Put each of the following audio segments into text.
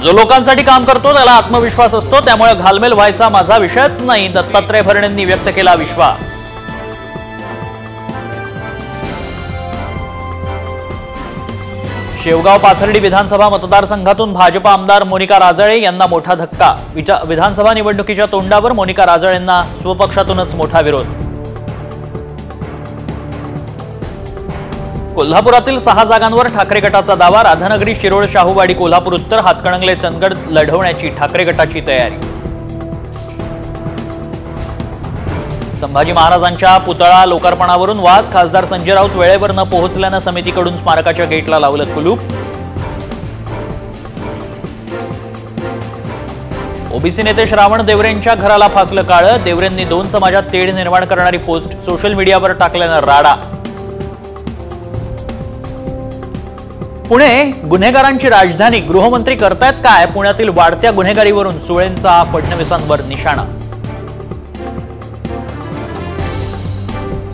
जो लोकांसाठी काम करतो त्याला आत्मविश्वास असतो, त्यामुळे घालमेल व्हायचा माझा विषयच नाही, दत्तात्रय भरणेंनी व्यक्त केला विश्वास। शेवगाव पाथर्डी विधानसभा मतदारसंघातून भाजप आमदार मोनिका राजळे यांना मोठा धक्का। विधानसभा निवडणुकीच्या तोंडावर मोनिका राजळेंना स्वपक्षातूनच मोठा विरोध। कोल्हापुरातील 6 जागांवर ठाकरे गटाचा दावा। राधानगरी, शिरोळ, शाहूवाडी, कोल्हापूर उत्तर, हातकणंगले, चंदगड लढवण्याची ठाकरे गटाची तयारी। संभाजी महाराजांच्या पुतळा लोकार्पणावरून वाद। खासदार संजय राऊत वेळेवर न पोहोचल्यानं समितीकडून स्मारकाच्या गेटला लावलं कुलूप। ओबीसी नेते श्रावण देवरेंच्या घराला फासलं काळं। देवरेंनी 2 समाजात तेढ निर्माण करणारी पोस्ट सोशल मीडियावर टाकल्यानं राडा। पुणे गुन्हेगारांची राजधानी, गृहमंत्री करतायत काय? पुण्यातील वाढत्या गुन्हेगारीवरून सुळेंचा फडणवीसांवर निशाणा।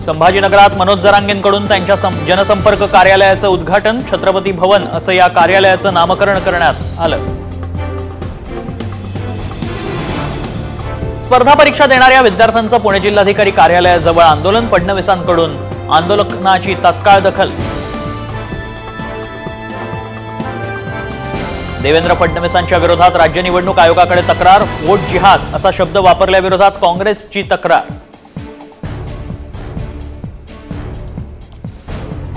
संभाजीनगरात मनोज जरांगेंकडून त्यांच्या जनसंपर्क कार्यालयाचं उद्घाटन। छत्रपती भवन असं या कार्यालयाचं नामकरण करण्यात आलं। स्पर्धा परीक्षा देणाऱ्या विद्यार्थ्यांचं पुणे जिल्हाधिकारी कार्यालयाजवळ आंदोलन। फडणवीसांकडून आंदोलनाची तात्काळ दखल। देवेंद्र फडणवीसांच्या विरोधात राज्य निवडणूक आयोगाकडे तक्रार। वोट जिहाद असा शब्द वापरल्याविरोधात काँग्रेसची तक्रार।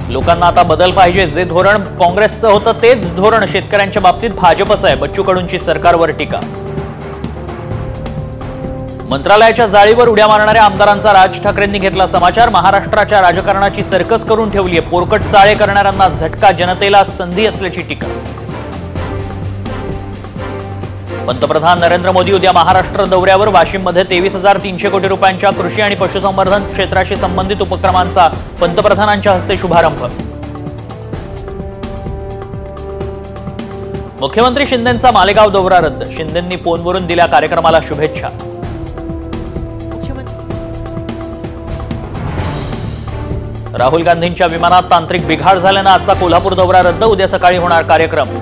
लोकांना आता बदल पाहिजे, जे धोरण काँग्रेसचं होतं तेच धोरण शेतकऱ्यांच्या बाबतीत भाजपचं आहे। बच्चू कडूंची सरकारवर टीका। मंत्रालयाच्या जाळीवर उड्या मारणाऱ्या आमदारांचा राज ठाकरेंनी घेतला समाचार। महाराष्ट्राच्या राजकारणाची सर्कस करून ठेवली आहे, पोरकट चाळे करणाऱ्यांना झटका, जनतेला संधी असल्याची टीका। पंतप्रधान नरेंद्र मोदी उद्या महाराष्ट्र दौऱ्यावर। वाशिममध्ये 23,300 कोटी रुपयांच्या कृषी आणि पशुसंवर्धन क्षेत्राशी संबंधित उपक्रमांचा पंतप्रधानांच्या हस्ते शुभारंभ। मुख्यमंत्री शिंदेंचा मालेगाव दौरा रद्द। शिंदेंनी फोनवरून दिल्या कार्यक्रमाला शुभेच्छा। राहुल गांधींच्या विमानात तांत्रिक बिघाड झाल्यानं आजचा कोल्हापूर दौरा रद्द। उद्या सकाळी होणार कार्यक्रम।